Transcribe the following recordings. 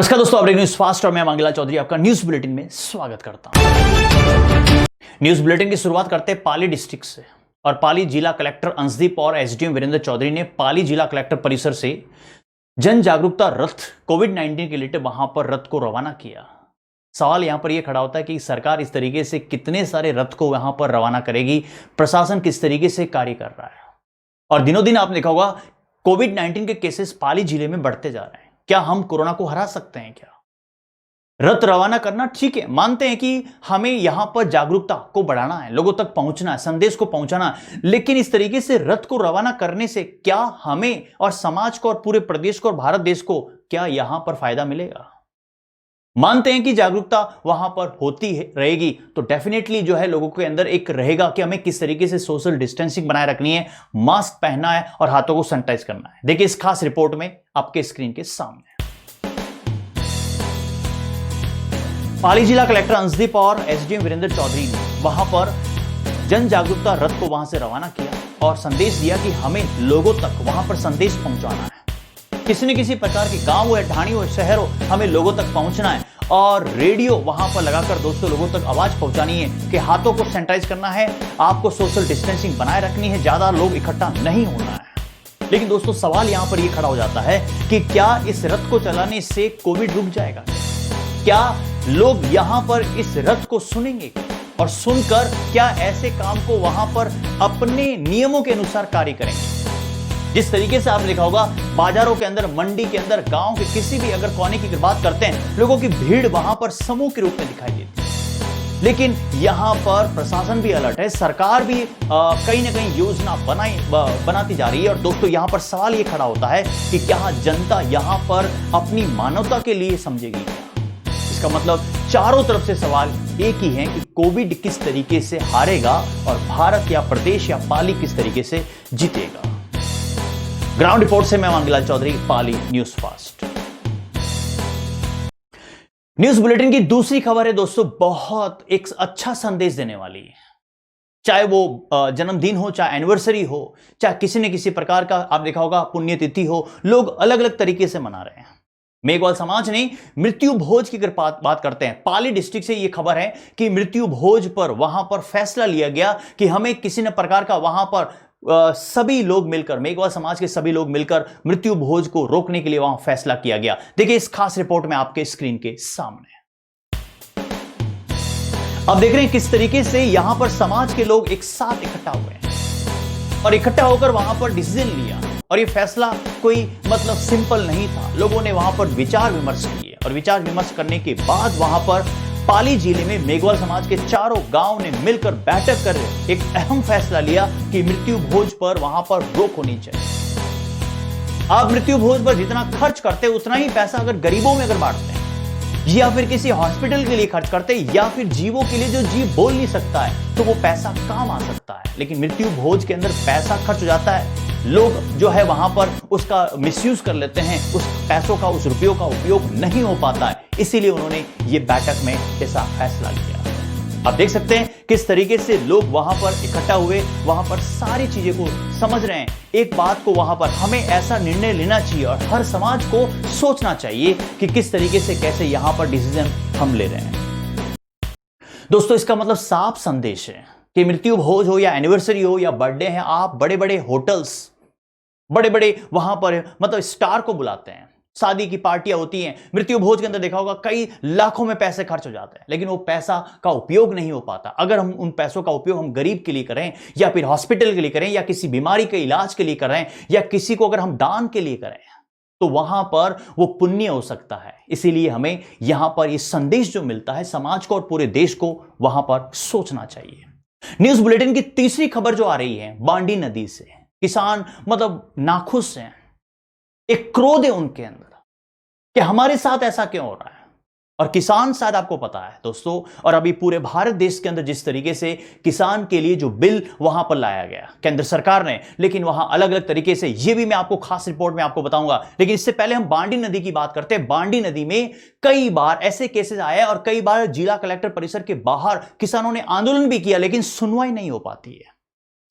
नमस्कार दोस्तों, आप न्यूज फास्ट और मैं मंगला चौधरी आपका न्यूज बुलेटिन में स्वागत करता हूं। न्यूज बुलेटिन की शुरुआत करते हैं पाली डिस्ट्रिक्ट से और पाली जिला कलेक्टर अंशदीप और एसडीएम वीरेंद्र चौधरी ने पाली जिला कलेक्टर परिसर से जन जागरूकता रथ कोविड-19 के लिए वहां पर रथ को रवाना किया। सवाल यहां पर यह खड़ा होता है कि सरकार इस तरीके से कितने सारे रथ को वहां पर रवाना करेगी, प्रशासन किस तरीके से कार्य कर रहा है। और दिनों दिन आपने देखा होगा कोविड-19 के केसेस पाली जिले में बढ़ते जा रहे हैं। क्या हम कोरोना को हरा सकते हैं? क्या रथ रवाना करना ठीक है, मानते हैं कि हमें यहां पर जागरूकता को बढ़ाना है, लोगों तक पहुंचना है, संदेश को पहुंचाना है, लेकिन इस तरीके से रथ को रवाना करने से क्या हमें और समाज को और पूरे प्रदेश को और भारत देश को क्या यहां पर फायदा मिलेगा? मानते हैं कि जागरूकता वहां पर होती है रहेगी तो डेफिनेटली जो है लोगों के अंदर एक रहेगा कि हमें किस तरीके से सोशल डिस्टेंसिंग बनाए रखनी है, मास्क पहनना है और हाथों को सैनिटाइज करना है। देखिए इस खास रिपोर्ट में आपके स्क्रीन के सामने पाली जिला कलेक्टर अंशदीप और एसडीएम वीरेंद्र चौधरी ने वहां पर जन जागरूकता रथ को वहां से रवाना किया और संदेश दिया कि हमें लोगों तक वहां पर संदेश पहुंचाना है। किसी न किसी प्रकार के गांव हो या ढाणी हो शहर हो, हमें लोगों तक पहुंचना है और रेडियो वहां पर लगाकर दोस्तों लोगों तक आवाज पहुंचानी है कि हाथों को सैनिटाइज करना है, आपको सोशल डिस्टेंसिंग बनाए रखनी है, ज्यादा लोग इकट्ठा नहीं होना है। लेकिन दोस्तों सवाल यहां पर यह खड़ा हो जाता है कि क्या इस रथ को चलाने से कोविड रुक जाएगा? क्या लोग यहां पर इस रथ को सुनेंगे और सुनकर क्या ऐसे काम को वहां पर अपने नियमों के अनुसार कार्य करेंगे? जिस तरीके से आपने देखा होगा बाजारों के अंदर, मंडी के अंदर, गांव के किसी भी अगर कोने की बात करते हैं, लोगों की भीड़ वहां पर समूह के रूप में दिखाई देती है। लेकिन यहां पर प्रशासन भी अलर्ट है, सरकार भी कहीं ना कहीं योजना बनाती जा रही है। और दोस्तों यहां पर सवाल यह खड़ा होता है कि क्या जनता यहां पर अपनी मानवता के लिए समझेगी? इसका मतलब चारों तरफ से सवाल एक ही है कि कोविड किस तरीके से हारेगा और भारत या प्रदेश या पाली किस तरीके से जीतेगा। ग्राउंड रिपोर्ट से मैं मंगला चौधरी, पाली न्यूज फास्ट। न्यूज बुलेटिन की दूसरी खबर है दोस्तों, बहुत एक अच्छा संदेश देने वाली है। चाहे वो जन्मदिन हो, चाहे एनिवर्सरी हो, चाहे किसी न किसी प्रकार का आप देखा होगा पुण्यतिथि हो, लोग अलग अलग तरीके से मना रहे हैं। मेघवाल समाज ने मृत्यु भोज की बात करते हैं। पाली डिस्ट्रिक्ट से यह खबर है कि मृत्यु भोज पर वहां पर फैसला लिया गया कि हमें किसी न प्रकार का वहां पर सभी लोग मिलकर, मेघवाल समाज के सभी लोग मिलकर मृत्यु भोज को रोकने के लिए वहां फैसला किया गया। देखिए इस खास रिपोर्ट में आपके स्क्रीन के सामने अब देख रहे हैं किस तरीके से यहां पर समाज के लोग एक साथ इकट्ठा हुए हैं और इकट्ठा होकर वहां पर डिसीजन लिया। और यह फैसला कोई मतलब सिंपल नहीं था, लोगों ने वहां पर विचार विमर्श किए और विचार विमर्श करने के बाद वहां पर पाली जिले में मेघवाल समाज के चारों गांव ने मिलकर बैठक कर एक अहम फैसला लिया कि मृत्यु भोज पर वहां पर रोक होनी चाहिए। आप मृत्यु भोज पर जितना खर्च करते उतना ही पैसा अगर गरीबों में अगर बांटते हैं या फिर किसी हॉस्पिटल के लिए खर्च करते या फिर जीवों के लिए जो जीव बोल नहीं सकता है तो वो पैसा काम आ सकता है। लेकिन मृत्यु भोज के अंदर पैसा खर्च हो जाता है, लोग जो है वहां पर उसका मिसयूज कर लेते हैं, उस पैसों का, उस रुपयों का उपयोग नहीं हो पाता है। इसीलिए उन्होंने ये बैठक में ऐसा फैसला लिया। आप देख सकते हैं किस तरीके से लोग वहां पर इकट्ठा हुए, वहां पर सारी चीजें को समझ रहे हैं। एक बात को वहां पर हमें ऐसा निर्णय लेना चाहिए और हर समाज को सोचना चाहिए कि किस तरीके से कैसे यहां पर डिसीजन हम ले रहे हैं। दोस्तों इसका मतलब साफ संदेश है कि मृत्यु भोज हो या एनिवर्सरी हो या बर्थडे है, आप बड़े बड़े होटल्स, बड़े बड़े वहां पर मतलब स्टार को बुलाते हैं, शादी की पार्टियां होती हैं, मृत्यु भोज के अंदर देखा होगा कई लाखों में पैसे खर्च हो जाते हैं, लेकिन वो पैसा का उपयोग नहीं हो पाता। अगर हम उन पैसों का उपयोग हम गरीब के लिए करें या फिर हॉस्पिटल के लिए करें या किसी बीमारी के इलाज के लिए करें या किसी को अगर हम दान के लिए करें तो वहां पर वो पुण्य हो सकता है। इसीलिए हमें यहां पर ये संदेश जो मिलता है समाज को और पूरे देश को वहां पर सोचना चाहिए। न्यूज बुलेटिन की तीसरी खबर जो आ रही है बांडी नदी से, किसान मतलब नाखुश हैं, एक क्रोध है उनके अंदर कि हमारे साथ ऐसा क्यों हो रहा है। और किसान शायद आपको पता है दोस्तों, और अभी पूरे भारत देश के अंदर जिस तरीके से किसान के लिए जो बिल वहां पर लाया गया केंद्र सरकार ने, लेकिन वहां अलग अलग तरीके से, ये भी मैं आपको खास रिपोर्ट में आपको बताऊंगा। लेकिन इससे पहले हम बांडी नदी की बात करते हैं। बांडी नदी में कई बार ऐसे केसेस आए और कई बार जिला कलेक्टर परिसर के बाहर किसानों ने आंदोलन भी किया, लेकिन सुनवाई नहीं हो पाती है।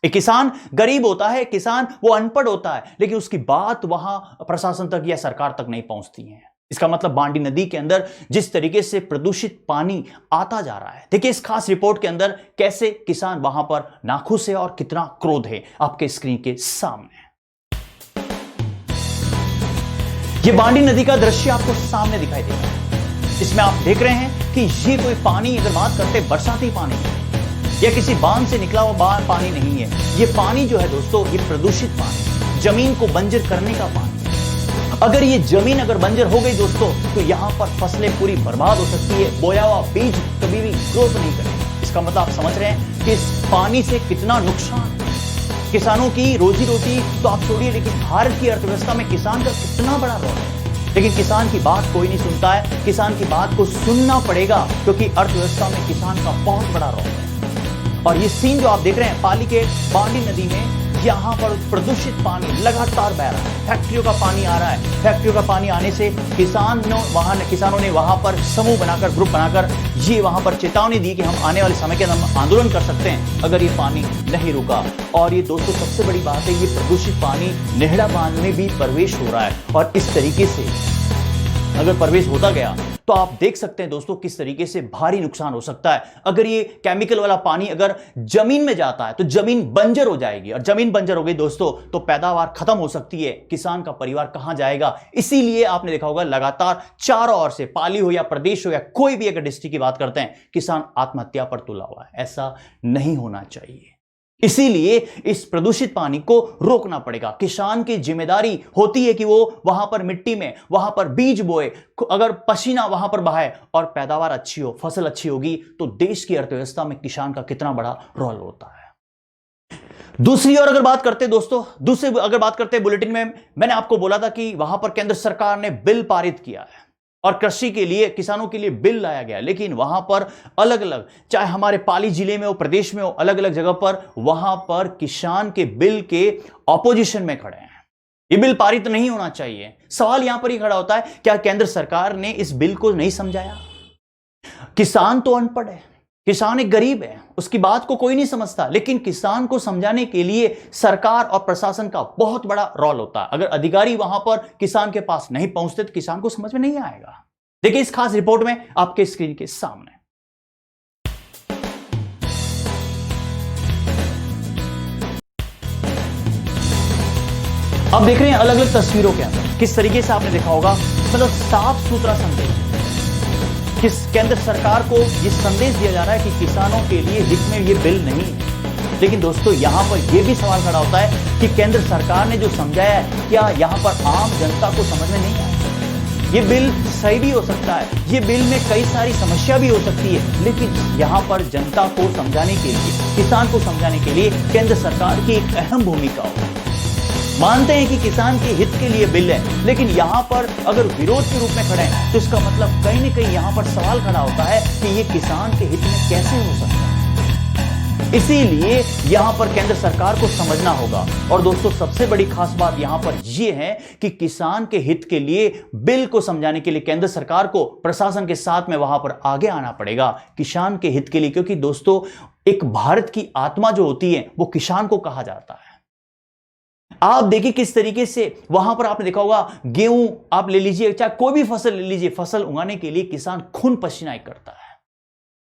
एक किसान गरीब होता है, किसान वो अनपढ़ होता है, लेकिन उसकी बात वहां प्रशासन तक या सरकार तक नहीं पहुंचती है। इसका मतलब बांडी नदी के अंदर जिस तरीके से प्रदूषित पानी आता जा रहा है, देखिए इस खास रिपोर्ट के अंदर कैसे किसान वहां पर नाखुश है और कितना क्रोध है आपके स्क्रीन के सामने। ये बांडी नदी का दृश्य आपको सामने दिखाई दे रहा है। इसमें आप देख रहे हैं कि ये कोई पानी, अगर बात करते बरसाती पानी या किसी बांध से निकला हुआ पानी नहीं है। ये पानी जो है दोस्तों, ये प्रदूषित पानी, जमीन को बंजर करने का पानी। अगर ये जमीन अगर बंजर हो गई दोस्तों, तो यहां पर फसलें पूरी बर्बाद हो सकती है। बोया हुआ बीज कभी भी ग्रोथ नहीं करेगा। इसका मतलब आप समझ रहे हैं कि इस पानी से कितना नुकसान, किसानों की रोजी रोटी तो आप छोड़िए, लेकिन भारत की अर्थव्यवस्था में किसान का कितना बड़ा रोल है। लेकिन किसान की बात कोई नहीं सुनता है। किसान की बात को सुनना पड़ेगा, क्योंकि अर्थव्यवस्था में किसान का बहुत बड़ा रोल है। और ये सीन जो आप देख रहे हैं पाली के बांडी नदी में, यहां पर प्रदूषित पानी लगातार बह रहा है। फैक्ट्रियों का पानी आ रहा है। फैक्ट्रियों का पानी आने से किसानों ने वहां पर समूह बनाकर, ग्रुप बनाकर ये वहां पर चेतावनी दी कि हम आने वाले समय के अंदर आंदोलन कर सकते हैं अगर ये पानी नहीं रुका। और ये दोस्तों सबसे बड़ी बात है, ये प्रदूषित पानी नेहड़ा बांध में भी प्रवेश हो रहा है। और इस तरीके से अगर प्रवेश होता गया तो आप देख सकते हैं दोस्तों किस तरीके से भारी नुकसान हो सकता है। अगर ये केमिकल वाला पानी अगर जमीन में जाता है तो जमीन बंजर हो जाएगी, और जमीन बंजर हो गई दोस्तों तो पैदावार खत्म हो सकती है। किसान का परिवार कहां जाएगा? इसीलिए आपने देखा होगा लगातार चारों ओर से, पाली हो या प्रदेश हो या कोई भी अगर डिस्ट्रिक्ट की बात करते हैं, किसान आत्महत्या पर तुला हुआ है। ऐसा नहीं होना चाहिए। इसीलिए इस प्रदूषित पानी को रोकना पड़ेगा। किसान की जिम्मेदारी होती है कि वो वहां पर मिट्टी में, वहां पर बीज बोए, अगर पसीना वहां पर बहाए और पैदावार अच्छी हो, फसल अच्छी होगी, तो देश की अर्थव्यवस्था में किसान का कितना बड़ा रोल होता है। दूसरी ओर अगर बात करते दोस्तों, अगर बात करते बुलेटिन में मैंने आपको बोला था कि वहां पर केंद्र सरकार ने बिल पारित किया है और कृषि के लिए, किसानों के लिए बिल लाया गया। लेकिन वहां पर अलग अलग, चाहे हमारे पाली जिले में हो, प्रदेश में हो, अलग अलग जगह पर वहां पर किसान के बिल के ऑपोजिशन में खड़े हैं। ये बिल पारित नहीं होना चाहिए। सवाल यहां पर ही खड़ा होता है, क्या केंद्र सरकार ने इस बिल को नहीं समझाया? किसान तो अनपढ़ है, किसान एक गरीब है, उसकी बात को कोई नहीं समझता। लेकिन किसान को समझाने के लिए सरकार और प्रशासन का बहुत बड़ा रोल होता है। अगर अधिकारी वहां पर किसान के पास नहीं पहुंचते तो किसान को समझ में नहीं आएगा। देखिए इस खास रिपोर्ट में आपके स्क्रीन के सामने। अब देख रहे हैं अलग अलग तस्वीरों के अंदर किस तरीके से आपने देखा होगा, मतलब साफ सुथरा संदेश किस केंद्र सरकार को ये संदेश दिया जा रहा है कि किसानों के लिए हित में ये बिल नहीं है। लेकिन दोस्तों यहां पर यह भी सवाल खड़ा होता है कि केंद्र सरकार ने जो समझाया है, क्या यहां पर आम जनता को समझ में नहीं आया? ये बिल सही भी हो सकता है, ये बिल में कई सारी समस्या भी हो सकती है, लेकिन यहां पर जनता को समझाने के लिए, किसान को समझाने के लिए केंद्र सरकार की एक अहम भूमिका होगी। मानते हैं कि किसान के हित के लिए बिल है, लेकिन यहां पर अगर विरोध के रूप में खड़े हैं तो इसका मतलब कहीं ना कहीं यहां पर सवाल खड़ा होता है कि ये किसान के हित में कैसे हो सकता है। इसीलिए यहां पर केंद्र सरकार को समझना होगा। और दोस्तों सबसे बड़ी खास बात यहां पर यह है कि किसान के हित के लिए बिल को समझाने के लिए केंद्र सरकार को प्रशासन के साथ में वहां पर आगे आना पड़ेगा, किसान के हित के लिए। क्योंकि दोस्तों एक भारत की आत्मा जो होती है वो किसान को कहा जाता है। आप देखिए किस तरीके से वहां पर आपने देखा होगा, गेहूं आप ले लीजिए, चाहे कोई भी फसल ले लीजिए, फसल उगाने के लिए किसान खून पसीना करता है।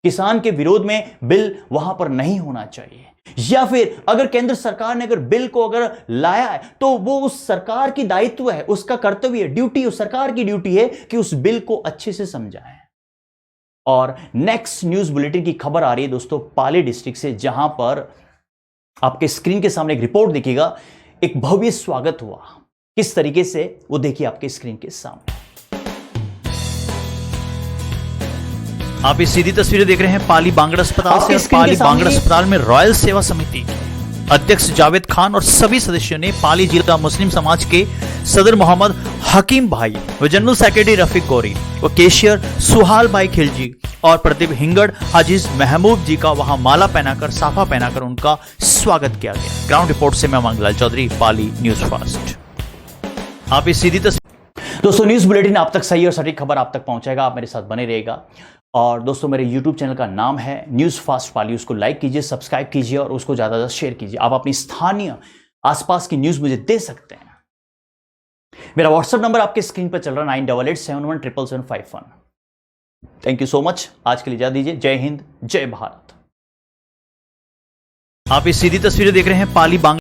किसान के विरोध में बिल वहां पर नहीं होना चाहिए। या फिर अगर केंद्र सरकार ने अगर बिल को अगर लाया है तो वो उस सरकार की दायित्व है, उसका कर्तव्य है, ड्यूटी, उस सरकार की ड्यूटी है कि उस बिल को अच्छे से समझाए। और नेक्स्ट न्यूज बुलेटिन की खबर आ रही है दोस्तों पाली डिस्ट्रिक्ट से, जहां पर आपके स्क्रीन के सामने एक रिपोर्ट देखिएगा। एक भव्य स्वागत हुआ, किस तरीके से वो देखिए आपके स्क्रीन के सामने। आप ये सीधी तस्वीरें देख रहे हैं पाली बांगड़ अस्पताल से। पाली बांगड़ अस्पताल में रॉयल सेवा समिति अध्यक्ष जावेद खान और सभी सदस्यों ने पाली जिला मुस्लिम समाज के सदर मोहम्मद हकीम भाई व जनरल सेक्रेटरी रफीक गौरी व केशियर सुहाल भाई खिलजी और प्रदीप हिंगड़ अजीज महमूद जी का वहां माला पहनाकर, साफा पहनाकर उनका स्वागत किया गया। ग्राउंड रिपोर्ट से मैं मंगलाल चौधरी, पाली न्यूज फास्ट। आप इस सीधी तस्वीर दोस्तों न्यूज बुलेटिन आप तक सही और सटीक खबर आप तक पहुंचाएगा। आप मेरे साथ बने रहेगा। और दोस्तों मेरे YouTube चैनल का नाम है न्यूज फास्ट पाली, उसको लाइक कीजिए, सब्सक्राइब कीजिए और उसको ज्यादा शेयर कीजिए। आप अपनी स्थानीय आसपास की न्यूज मुझे दे सकते हैं। मेरा व्हाट्सएप नंबर आपके स्क्रीन पर चल रहा है 9887177751। Thank you so much. आज के लिए इजाजत दीजिए। जय हिंद, जय भारत। आप ये सीधी तस्वीरें देख रहे हैं पाली बांग्लादेश